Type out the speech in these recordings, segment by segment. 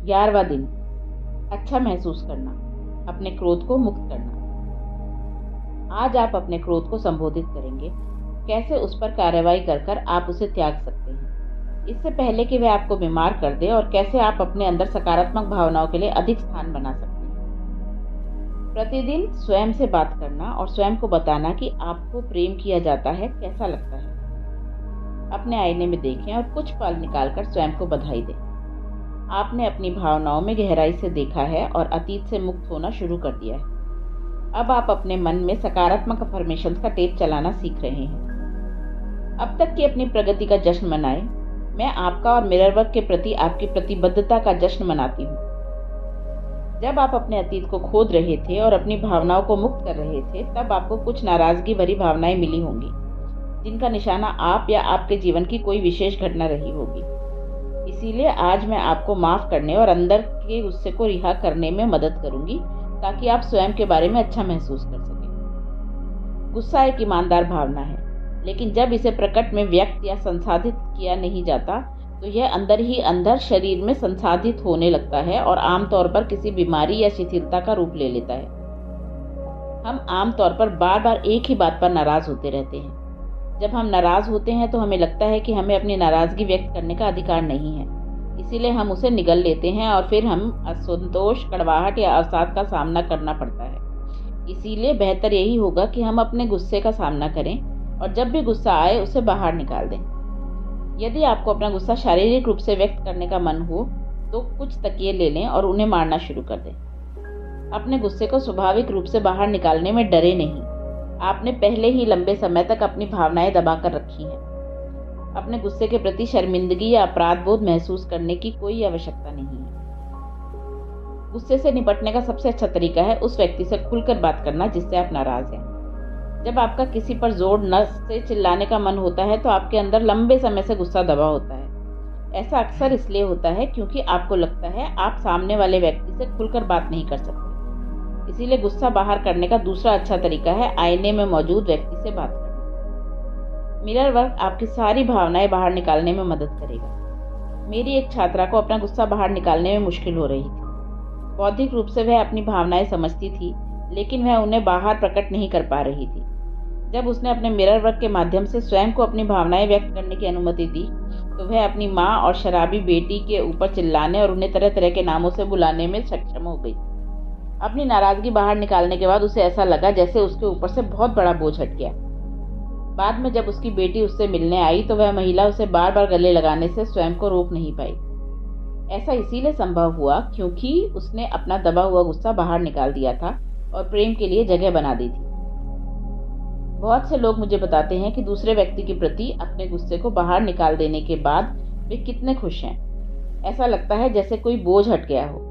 11वां दिन, अच्छा महसूस करना, अपने क्रोध को मुक्त करना। आज आप अपने क्रोध को संबोधित करेंगे, कैसे उस पर कार्रवाई कर कर आप उसे त्याग सकते हैं, इससे पहले कि वह आपको बीमार कर दे, और कैसे आप अपने अंदर सकारात्मक भावनाओं के लिए अधिक स्थान बना सकते हैं। प्रतिदिन स्वयं से बात करना और स्वयं को बताना कि आपको प्रेम किया जाता है कैसा लगता है। अपने आईने में देखें और कुछ पल निकालकर स्वयं को बधाई दें। आपने अपनी भावनाओं में गहराई से देखा है और अतीत से मुक्त होना शुरू कर दिया है। अब आप अपने मन में सकारात्मक अफर्मेशंस का टेप चलाना सीख रहे हैं। अब तक की अपनी प्रगति का जश्न मनाएं। मैं आपका और मिरर वर्क के प्रति आपकी प्रतिबद्धता का जश्न मनाती हूँ। जब आप अपने अतीत को खोद रहे थे और अपनी भावनाओं को मुक्त कर रहे थे, तब आपको कुछ नाराजगी भरी भावनाएं मिली होंगी, जिनका निशाना आप या आपके जीवन की कोई विशेष घटना रही होगी। इसीलिए आज मैं आपको माफ करने और अंदर के गुस्से को रिहा करने में मदद करूंगी, ताकि आप स्वयं के बारे में अच्छा महसूस कर सकें। गुस्सा एक ईमानदार भावना है, लेकिन जब इसे प्रकट में व्यक्त या संसाधित किया नहीं जाता, तो यह अंदर ही अंदर शरीर में संसाधित होने लगता है और आमतौर पर किसी बीमारी या शिथिलता का रूप ले लेता है। हम आमतौर पर बार बार एक ही बात पर नाराज होते रहते हैं। जब हम नाराज होते हैं तो हमें लगता है कि हमें अपनी नाराजगी व्यक्त करने का अधिकार नहीं है, इसीलिए हम उसे निगल लेते हैं और फिर हम असंतोष, कड़वाहट या अवसाद का सामना करना पड़ता है। इसीलिए बेहतर यही होगा कि हम अपने गुस्से का सामना करें और जब भी गुस्सा आए उसे बाहर निकाल दें। यदि आपको अपना गुस्सा शारीरिक रूप से व्यक्त करने का मन हो, तो कुछ तकिए ले लें और उन्हें मारना शुरू कर दें। अपने गुस्से को स्वाभाविक रूप से बाहर निकालने में डरे नहीं। आपने पहले ही लंबे समय तक अपनी भावनाएं दबाकर रखी हैं। अपने गुस्से के प्रति शर्मिंदगी या अपराध बोध महसूस करने की कोई आवश्यकता नहीं है। गुस्से से निपटने का सबसे अच्छा तरीका है उस व्यक्ति से खुलकर बात करना जिससे आप नाराज हैं। जब आपका किसी पर जोर से चिल्लाने का मन होता है, तो आपके अंदर लंबे समय से गुस्सा दबा होता है। ऐसा अक्सर इसलिए होता है क्योंकि आपको लगता है आप सामने वाले व्यक्ति से खुलकर बात नहीं कर सकते। इसीलिए गुस्सा बाहर करने का दूसरा अच्छा तरीका है आईने में मौजूद व्यक्ति से बात करना। मिरर वर्क आपकी सारी भावनाएं बाहर निकालने में मदद करेगा। मेरी एक छात्रा को अपना गुस्सा बाहर निकालने में मुश्किल हो रही थी। बौद्धिक रूप से वह अपनी भावनाएं समझती थी, लेकिन वह उन्हें बाहर प्रकट नहीं कर पा रही थी। जब उसने अपने मिरर वर्क के माध्यम से स्वयं को अपनी भावनाएं व्यक्त करने की अनुमति दी, तो वह अपनी माँ और शराबी बेटी के ऊपर चिल्लाने और उन्हें तरह तरह के नामों से बुलाने में सक्षम हो गई। अपनी नाराजगी बाहर निकालने के बाद उसे ऐसा लगा जैसे उसके ऊपर से बहुत बड़ा बोझ हट गया। बाद में जब उसकी बेटी उससे मिलने आई, तो वह महिला उसे बार बार गले लगाने से स्वयं को रोक नहीं पाई। ऐसा इसीलिए संभव हुआ क्योंकि उसने अपना दबा हुआ गुस्सा बाहर निकाल दिया था और प्रेम के लिए जगह बना दी थी। बहुत से लोग मुझे बताते हैं कि दूसरे व्यक्ति के प्रति अपने गुस्से को बाहर निकाल देने के बाद वे कितने खुश हैं। ऐसा लगता है जैसे कोई बोझ हट गया हो।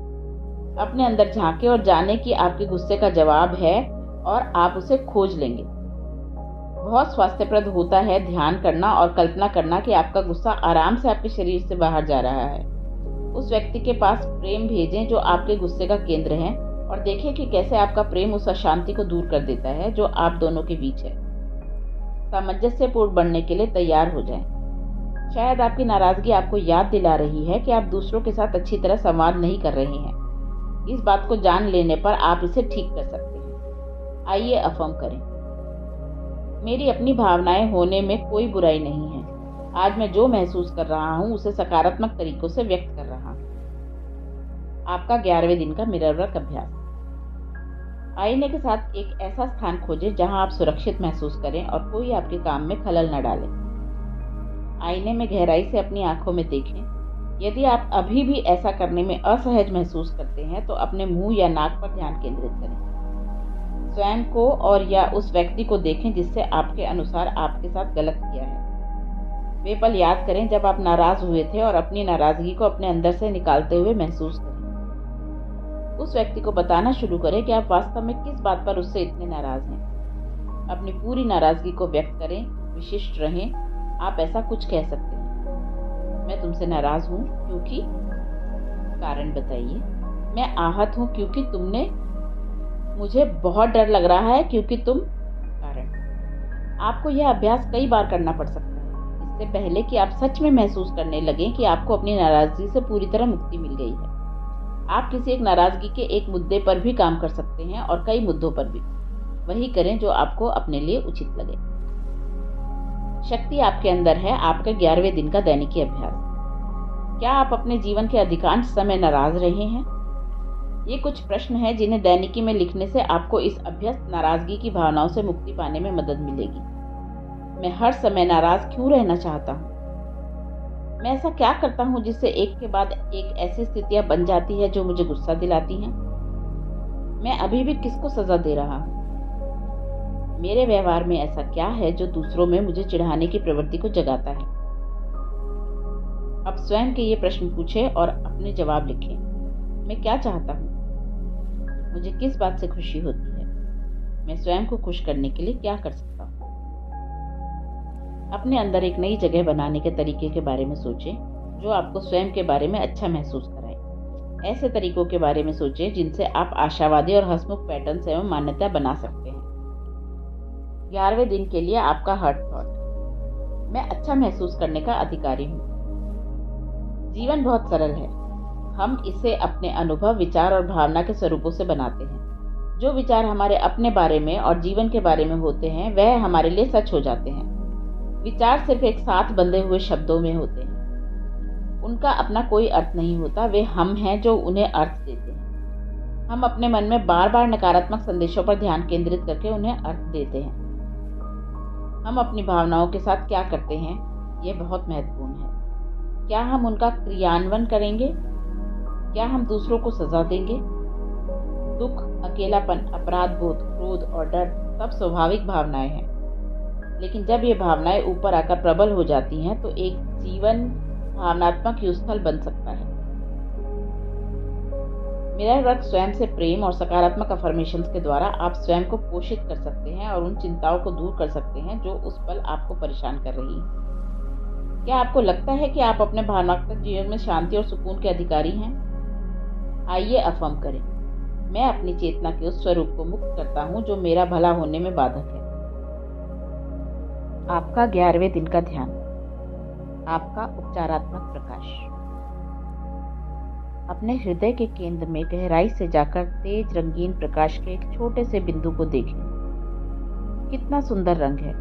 अपने अंदर झांके और जाने कि आपके गुस्से का जवाब है और आप उसे खोज लेंगे। बहुत स्वास्थ्यप्रद होता है ध्यान करना और कल्पना करना कि आपका गुस्सा आराम से आपके शरीर से बाहर जा रहा है। उस व्यक्ति के पास प्रेम भेजें जो आपके गुस्से का केंद्र है, और देखें कि कैसे आपका प्रेम उस अशांति को दूर कर देता है जो आप दोनों के बीच है। सामंजस्यपूर्ण बनने के लिए तैयार हो जाएं। शायद आपकी नाराजगी आपको याद दिला रही है कि आप दूसरों के साथ अच्छी तरह संवाद नहीं कर रहे हैं। इस बात को जान लेने पर आप इसे ठीक कर सकते हैं। आइए अफर्म करें, मेरी अपनी भावनाएं होने में कोई बुराई नहीं है। आज मैं जो महसूस कर रहा हूं उसे सकारात्मक तरीकों से व्यक्त कर रहा हूं। आपका 11वें दिन का मिरर वर्क अभ्यास। आईने के साथ एक ऐसा स्थान खोजें जहां आप सुरक्षित महसूस करें और कोई आपके काम में खलल न डाले। आईने में गहराई से अपनी आंखों में देखें। यदि आप अभी भी ऐसा करने में असहज महसूस करते हैं, तो अपने मुंह या नाक पर ध्यान केंद्रित करें। स्वयं को और या उस व्यक्ति को देखें जिससे आपके अनुसार आपके साथ गलत किया है। वे पल याद करें जब आप नाराज हुए थे और अपनी नाराजगी को अपने अंदर से निकालते हुए महसूस करें। उस व्यक्ति को बताना शुरू करें कि आप वास्तव में किस बात पर उससे इतने नाराज हैं। अपनी पूरी नाराजगी को व्यक्त करें, विशिष्ट रहें। आप ऐसा कुछ कह सकते हैं, मैं तुमसे नाराज हूँ क्योंकि, कारण बताइए। मैं आहत हूँ क्योंकि तुमने, मुझे बहुत डर लग रहा है क्योंकि तुम, कारण। आपको यह अभ्यास कई बार करना पड़ सकता है, इससे पहले कि आप सच में महसूस करने लगें कि आपको अपनी नाराजगी से पूरी तरह मुक्ति मिल गई है। आप किसी एक नाराजगी के एक मुद्दे पर भी काम कर सकते हैं और कई मुद्दों पर भी। वही करें जो आपको अपने लिए उचित लगे। शक्ति आपके अंदर है। आपका 11वें दिन का दैनिकी अभ्यास। क्या आप अपने जीवन के अधिकांश समय नाराज रहे हैं? ये कुछ प्रश्न हैं जिन्हें दैनिकी में लिखने से आपको इस अभ्यस्त नाराजगी की भावनाओं से मुक्ति पाने में मदद मिलेगी। मैं हर समय नाराज क्यों रहना चाहता हूँ? मैं ऐसा क्या करता हूँ जिससे एक के बाद एक ऐसी स्थितियां बन जाती है जो मुझे गुस्सा दिलाती हैं? मैं अभी भी किसको सजा दे रहा हूँ? मेरे व्यवहार में ऐसा क्या है जो दूसरों में मुझे चिढ़ाने की प्रवृत्ति को जगाता है? अब स्वयं के ये प्रश्न पूछें और अपने जवाब लिखें। मैं क्या चाहता हूँ? मुझे किस बात से खुशी होती है? मैं स्वयं को खुश करने के लिए क्या कर सकता हूँ? अपने अंदर एक नई जगह बनाने के तरीके के बारे में सोचें जो आपको स्वयं के बारे में अच्छा महसूस कराए। ऐसे तरीकों के बारे में सोचें जिनसे आप आशावादी और हंसमुख पैटर्न एवं मान्यता बना सकते हैं। 11वें दिन के लिए आपका हार्ट थॉट। मैं अच्छा महसूस करने का अधिकारी हूँ। जीवन बहुत सरल है। हम इसे अपने अनुभव, विचार और भावना के स्वरूपों से बनाते हैं। जो विचार हमारे अपने बारे में और जीवन के बारे में होते हैं वह हमारे लिए सच हो जाते हैं। विचार सिर्फ एक साथ बंधे हुए शब्दों में होते हैं। उनका अपना कोई अर्थ नहीं होता। वे हम हैं जो उन्हें अर्थ देते हैं। हम अपने मन में बार बार नकारात्मक संदेशों पर ध्यान केंद्रित करके उन्हें अर्थ देते हैं। हम अपनी भावनाओं के साथ क्या करते हैं यह बहुत महत्वपूर्ण है। क्या हम उनका क्रियान्वयन करेंगे? क्या हम दूसरों को सजा देंगे? दुख, अकेलापन, अपराध बोध, क्रोध और डर सब स्वाभाविक भावनाएं हैं। लेकिन जब ये भावनाएं ऊपर आकर प्रबल हो जाती हैं तो एक जीवन भावनात्मक युद्धस्थल बन सकता है। मेरा वर्क स्वयं से प्रेम और सकारात्मक अफर्मेशंस के द्वारा आप स्वयं को पोषित कर सकते हैं और उन चिंताओं को दूर कर सकते हैं जो उस पल आपको परेशान कर रही हैं। क्या आपको लगता है कि आप अपने भावनात्मक जीवन में शांति और सुकून के अधिकारी हैं? आइए अफर्म करें, मैं अपनी चेतना के उस स्वरूप को मुक्त करता हूं जो मेरा भला होने में बाधक है। आपका 11वें दिन का ध्यान। आपका उपचारात्मक प्रकाश। अपने हृदय के केंद्र में गहराई से जाकर तेज रंगीन प्रकाश के एक छोटे से बिंदु को देखें। कितना सुंदर रंग है।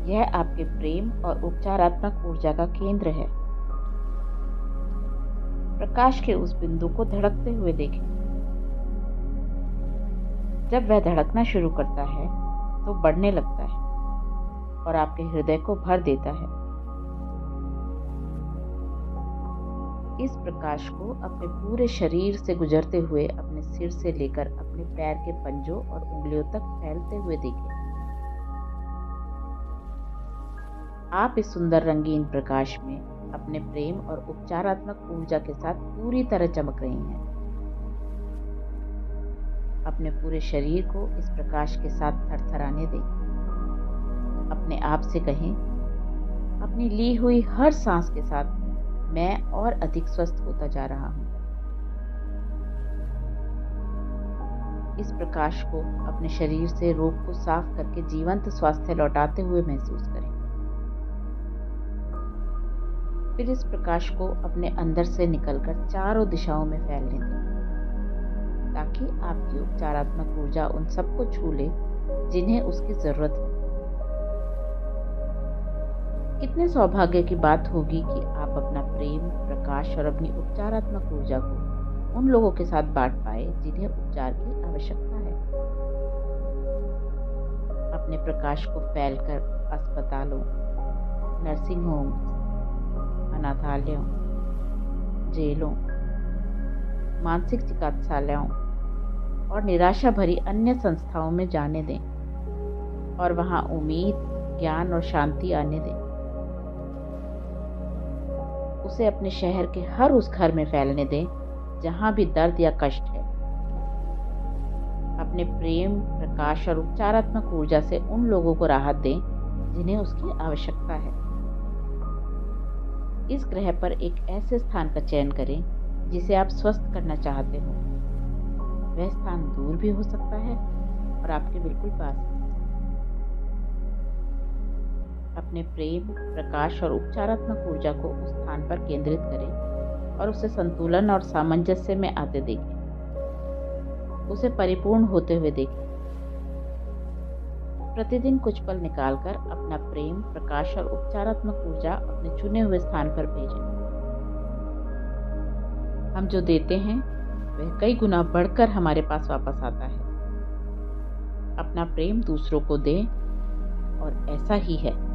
यह आपके प्रेम और उपचारात्मक ऊर्जा का केंद्र है। प्रकाश के उस बिंदु को धड़कते हुए देखें। जब वह धड़कना शुरू करता है तो बढ़ने लगता है और आपके हृदय को भर देता है। इस प्रकाश को अपने पूरे शरीर से गुजरते हुए अपने सिर से लेकर अपने पैर के पंजों और उंगलियों तक फैलते हुए देखें। आप इस सुंदर रंगीन प्रकाश में अपने प्रेम और उपचारात्मक ऊर्जा के साथ पूरी तरह चमक रही हैं। अपने पूरे शरीर को इस प्रकाश के साथ थरथराने दें। अपने आप से कहें, अपनी ली हुई हर सांस के साथ मैं और अधिक स्वस्थ होता जा रहा हूं। इस प्रकाश को अपने शरीर से रोग को साफ करके जीवंत स्वास्थ्य लौटाते हुए महसूस करें। फिर इस प्रकाश को अपने अंदर से निकलकर चारों दिशाओं में फैलने दें ताकि आपकी उपचारात्मक ऊर्जा उन सबको छू ले जिन्हें उसकी जरूरत है। कितने सौभाग्य की बात होगी कि आप अपना प्रेम, प्रकाश और अपनी उपचारात्मक ऊर्जा को उन लोगों के साथ बांट पाए जिन्हें उपचार की आवश्यकता है। अपने प्रकाश को फैलकर अस्पतालों, नर्सिंग होम्स, अनाथालयों, जेलों, मानसिक चिकित्सालयों और निराशा भरी अन्य संस्थाओं में जाने दें और वहां उम्मीद, ज्ञान और शांति आने दें। उसे अपने शहर के हर उस घर में फैलने दें जहां भी दर्द या कष्ट है। अपने प्रेम, प्रकाश और उपचारात्मक ऊर्जा से उन लोगों को राहत दें जिन्हें उसकी आवश्यकता है। इस ग्रह पर एक ऐसे स्थान का चयन करें जिसे आप स्वस्थ करना चाहते हो। वह स्थान दूर भी हो सकता है और आपके बिल्कुल पास। अपने प्रेम, प्रकाश और उपचारात्मक ऊर्जा को उस स्थान पर केंद्रित करें और उसे संतुलन और सामंजस्य में आते देखें। उसे परिपूर्ण होते हुए देखें। प्रतिदिन कुछ पल निकालकर अपना प्रेम, प्रकाश और उपचारात्मक ऊर्जा अपने चुने हुए स्थान पर भेजें। हम जो देते हैं वह कई गुना बढ़कर हमारे पास वापस आता है। अपना प्रेम दूसरों को दें और ऐसा ही है।